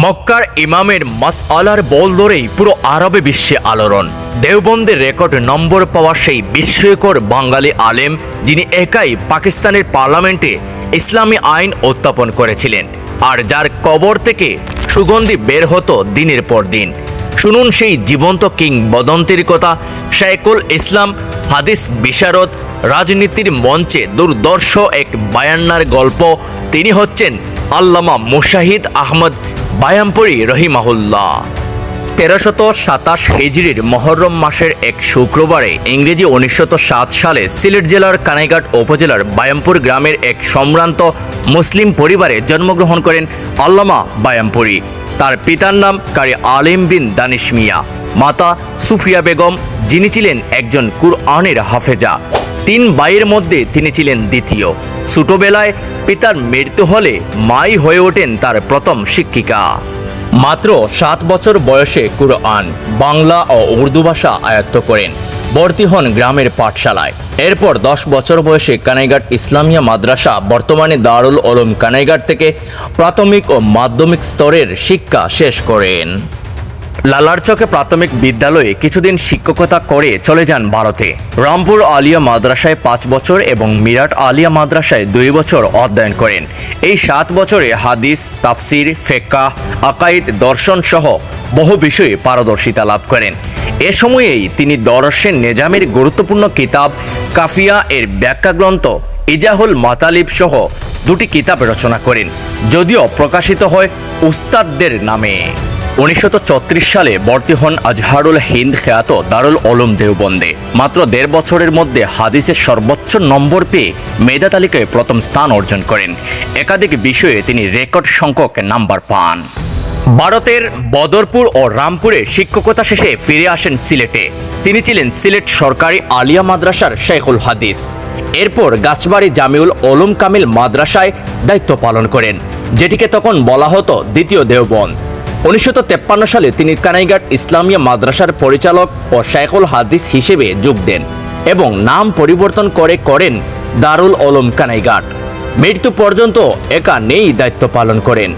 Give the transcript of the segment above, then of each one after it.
মক্কার ইমামের মাসআলার বল ধরেই পুরো আরবে বিশ্বে আলোড়ন। দেওবন্দের রেকর্ড নম্বর পাওয়া সেই বিস্ময়কর বাঙালি আলেম, যিনি একাই পাকিস্তানের পার্লামেন্টে ইসলামী আইন উত্থাপন করেছিলেন, আর যার কবর থেকে সুগন্ধি বের হতো দিনের পর দিন। শুনুন সেই জীবন্ত কিংবদন্তির কথা। শাইখুল ইসলাম, হাদিস বিশারদ, রাজনীতির মঞ্চে দুর্দর্শ এক বায়ান্নার গল্প। তিনি হচ্ছেন আল্লামা মুশাহিদ আহমদ বায়ামপুরী রহিমাহুল্লাহ। 1327 হিজরির মহরম মাসের এক শুক্রবারে ইংরেজি 1907 সালে সিলেট জেলার কানাইঘাট উপজেলার বায়ামপুর গ্রামের এক সম্ভ্রান্ত মুসলিম পরিবারে জন্মগ্রহণ করেন আল্লামা বায়ামপুরী। তার পিতার নাম কারি আলিম বিন দানিশ মিয়া, মাতা সুফিয়া বেগম, যিনি ছিলেন একজন কুরআনের হাফেজা। 3 ভাইয়ের মধ্যে তিনি ছিলেন দ্বিতীয়। ছোটবেলায় পিতার মৃত্যু হলে মাই হয়ে ওঠেন তার প্রথম শিক্ষিকা। মাত্র 7 বছর বয়সে কুরআন, বাংলা ও উর্দু ভাষা আয়ত্ত করেন। ভর্তি হন গ্রামের পাঠশালায়। এরপর 10 বছর বয়সে কানাইঘাট ইসলামিয়া মাদ্রাসা, বর্তমানে দারুল উলুম কানাইঘাট থেকে প্রাথমিক ও মাধ্যমিক স্তরের শিক্ষা শেষ করেন। লালারচকে প্রাথমিক বিদ্যালয়ে কিছুদিন শিক্ষকতা করে চলে যান ভারতে। রামপুর আলিয়া মাদ্রাসায় 5 বছর এবং মিরাট আলিয়া মাদ্রাসায় 2 বছর অধ্যয়ন করেন। এই 7 বছরে হাদিস, তাফসির, ফিকহ, আকাইদ, দর্শন সহ বহু বিষয়ে পারদর্শিতা লাভ করেন। এ সময়েই তিনি দর্শের নিজামের গুরুত্বপূর্ণ কিতাব কাফিয়া এর ব্যাখ্যা গ্রন্থ ইজাহুল মাতালিব সহ 2টি কিতাব রচনা করেন, যদিও প্রকাশিত হয় উস্তাদদের নামে। 1934 সালে ভর্তি হন আজহারুল হিন্দ খ্যাত দারুল উলুম দেওবন্দে। মাত্র 1.5 বছরের মধ্যে হাদিসের সর্বোচ্চ নম্বর পেয়ে মেধা তালিকায় প্রথম স্থান অর্জন করেন। একাধিক বিষয়ে তিনি রেকর্ড সংখ্যক নাম্বার পান। ভারতের বদরপুর ও রামপুরে শিক্ষকতা শেষে ফিরে আসেন সিলেটে। তিনি ছিলেন সিলেট সরকারি আলিয়া মাদ্রাসার শাইখুল হাদিস। এরপর গাছবাড়ি জামিউল উলুম কামিল মাদ্রাসায় দায়িত্ব পালন করেন, যেটিকে তখন বলা হতো দ্বিতীয় দেওবন্দ। 1953 সালে তিনি কানাইঘাট ইসলামিয়া মাদ্রাসার পরিচালক ও শাইখুল হাদিস হিসেবে যোগ দেন এবং নাম পরিবর্তন করেন দারুল উলুম কানাইঘাট। মৃত্যু পর্যন্ত একা নেই দায়িত্ব পালন করেন।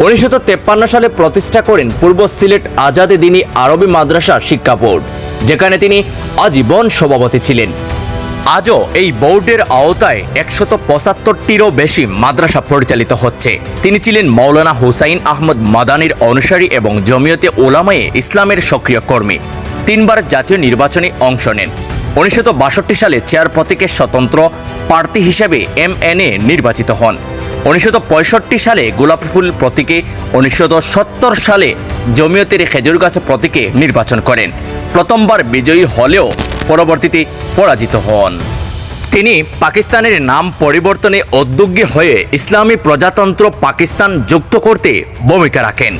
1953 সালে প্রতিষ্ঠা করেন পূর্ব সিলেট আজাদে দ্বীনি আরবি মাদ্রাসা শিক্ষা বোর্ড, যেখানে তিনি আজীবন সভাপতি ছিলেন। আজও এই বোর্ডের আওতায় 175টিরও বেশি মাদ্রাসা পরিচালিত হচ্ছে। তিনি ছিলেন মাওলানা হুসাইন আহমদ মাদানির অনুসারী এবং জমিয়তে উলামায়ে ইসলামের সক্রিয় কর্মী। 3 বার জাতীয় নির্বাচনে অংশ নেন। 1962 সালে চেয়ার প্রতীকের স্বতন্ত্র প্রার্থী হিসেবে MNA নির্বাচিত হন। 1965 সালে গোলাপ ফুল প্রতীকে, 1970 সালে জমিয়তের খেজুর গাছ প্রতীকে নির্বাচন করেন। প্রথমবার বিজয়ী হলেও পরবর্তীতে পরাজিত হন। তিনি পাকিস্তানের নাম পরিবর্তনে উদ্যোগী হয়ে ইসলামী প্রজাতন্ত্র পাকিস্তান যুক্ত করতে ভূমিকা রাখেন।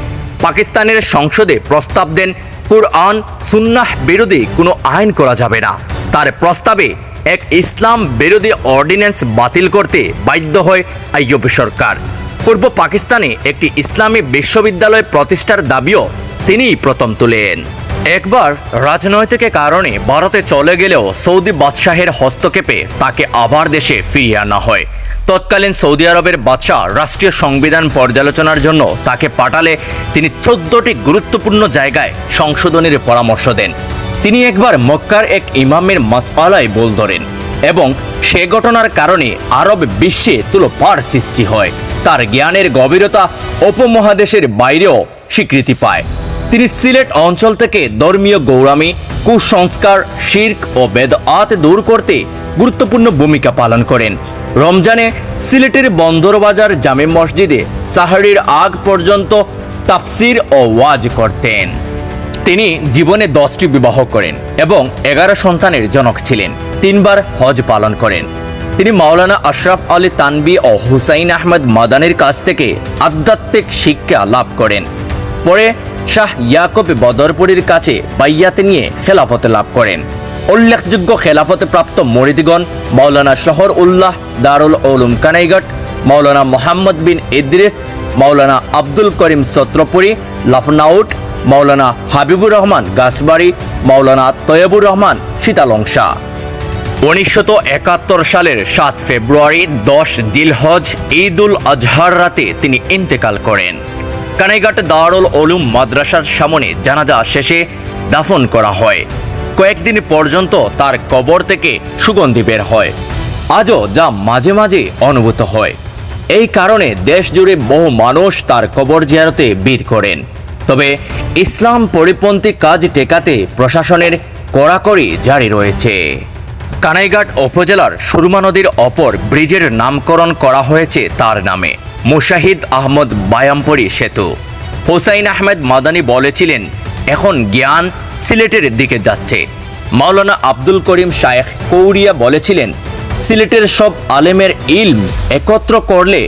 পাকিস্তানের সংসদে প্রস্তাব দেন কুরআন সুন্নাহ বিরোধী কোনো আইন করা যাবে না। তার প্রস্তাবে এক ইসলাম বিরোধী অর্ডিন্যান্স বাতিল করতে বাধ্য হয় আইয়ুব সরকার। পূর্ব পাকিস্তানে একটি ইসলামী বিশ্ববিদ্যালয় প্রতিষ্ঠার দাবিও তিনিই প্রথম তোলেন। একবার রাজনৈতিক কারণে ভারতে চলে গেলেও সৌদি বাদশাহের হস্তক্ষেপে তাকে আবার দেশে ফিরিয়ে আনা হয়। তৎকালীন সৌদি আরবের বাদশাহ রাষ্ট্রীয় সংবিধান পর্যালোচনার জন্য তাকে পাঠালে তিনি 14টি গুরুত্বপূর্ণ জায়গায় সংশোধনের পরামর্শ দেন। তিনি একবার মক্কার এক ইমামের মাসআলায় ভুল ধরেন এবং সে ঘটনার কারণে আরব বিশ্বে তুলোপাড় সৃষ্টি হয়। তার জ্ঞানের গভীরতা উপমহাদেশের বাইরেও স্বীকৃতি পায়। তিনি সিলেট অঞ্চল থেকে ধর্মীয় গৌরামি, কুসংস্কার, শিরক ও বেদআত দূর করতে গুরুত্বপূর্ণ ভূমিকা পালন করেন। রমজানে সিলেটের বন্দরবাজার জামে মসজিদে সাহরির আগ পর্যন্ত তাফসির ও ওয়াজ করতেন। তিনি জীবনে 10টি বিবাহ করেন এবং 11 সন্তানের জনক ছিলেন। 3 বার হজ পালন করেন। তিনি মাওলানা আশরাফ আলী তানবী ও হুসাইন আহমদ মাদানির কাছ থেকে আধ্যাত্মিক শিক্ষা লাভ করেন। পরে শাহ ইয়াকুব বদরপুরীর কাছে বাইয়াত নিয়ে খেলাফতে লাভ করেন। উল্লেখযোগ্য খেলাফতে প্রাপ্ত মুরিদগণ মাওলানা শহর উল্লাহ দারুল উলুম কানাইঘাট, মাওলানা মোহাম্মদ বিন ইদ্রিস, মাওলানা আব্দুল করিম ছত্রপুরী লাফনাউট, মাওলানা হাবিবুর রহমান গাছবাড়ি, মাওলানা তৈয়বুর রহমান শীতালংশা। 1971 সালের 7 ফেব্রুয়ারি 10 জিলহজ ঈদুল আজহার রাতে তিনি ইন্তেকাল করেন। কানাইঘাট দারুল উলুম মাদ্রাসার সামনে জানাজা শেষে দাফন করা হয়। কয়েকদিন পর্যন্ত তার কবর থেকে সুগন্ধি বের হয়, আজও যা মাঝে মাঝে অনুভূত হয়। এই কারণে দেশ জুড়ে বহু মানুষ তার কবর জিয়ারতে ভিড় করেন। তবে ইসলাম পরিপন্থী কাজ ঠেকাতে প্রশাসনের কড়াকড়ি জারি রয়েছে। কানাইঘাট উপজেলার সুরমা নদীর অপর ব্রিজের নামকরণ করা হয়েছে তার নামে, মুশাহিদ আহমদ বায়ামপুরী সেতু। হুসাইন আহমেদ মাদানী বলেছিলেন, এখন জ্ঞান সিলেটের দিকে যাচ্ছে। মাওলানা আব্দুল করিম শায়েখ কৌরিয়া বলেছিলেন, সিলেটের সব আলেমের ইলম একত্র করলে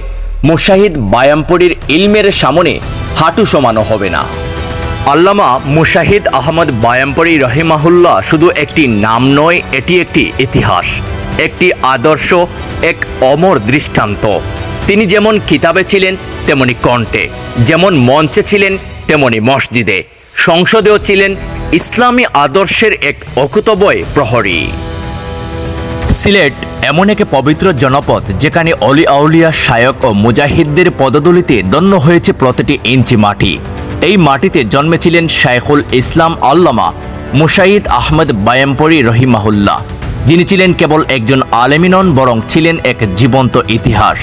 মুশাহিদ বায়ামপুরীর ইলমের সামনে হাঁটু সমানো হবে না। আল্লামা মুশাহিদ আহমদ বায়ামপুরী রহিমাহুল্লাহ শুধু একটি নাম নয়, এটি একটি ইতিহাস, একটি আদর্শ, এক অমর দৃষ্টান্ত। তিনি যেমন কিতাবে ছিলেন তেমনি কণ্ঠে, যেমন মঞ্চে ছিলেন তেমনি মসজিদে, সংসদেও ছিলেন ইসলামী আদর্শের এক অকুতোভয় প্রহরী। সিলেট এমন এক পবিত্র জনপদ যেখানে অলি আউলিয়া, শায়ক ও মুজাহিদদের পদধূলিতে ধন্য হয়েছে প্রতিটি ইঞ্চি মাটি। এই মাটিতে জন্মেছিলেন শায়খুল ইসলাম আল্লামা মুশাহিদ আহমদ বায়ামপুরী রহিমাহুল্লাহ, যিনি ছিলেন কেবল একজন আলেমী নন, বরং ছিলেন এক জীবন্ত ইতিহাস,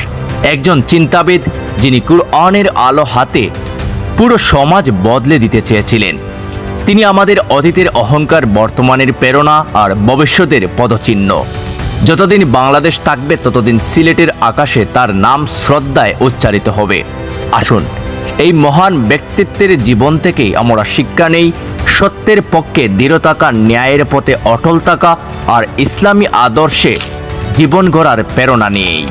একজন চিন্তাবিদ যিনি কুরআনের আলো হাতে পুরো সমাজ বদলে দিতে চেয়েছিলেন। তিনি আমাদের অতীতের অহংকার, বর্তমানের প্রেরণা আর ভবিষ্যতের পদচিহ্ন। যতদিন বাংলাদেশ থাকবে ততদিন সিলেটের আকাশে তার নাম শ্রদ্ধায় উচ্চারিত হবে। আসুন এই মহান ব্যক্তিত্বের জীবন থেকেই আমরা শিক্ষা নেই, সত্যের পক্ষে দৃঢ় থাকা, ন্যায়ের পথে অটল থাকা আর ইসলামী আদর্শে জীবন গড়ার প্রেরণা নিয়েই।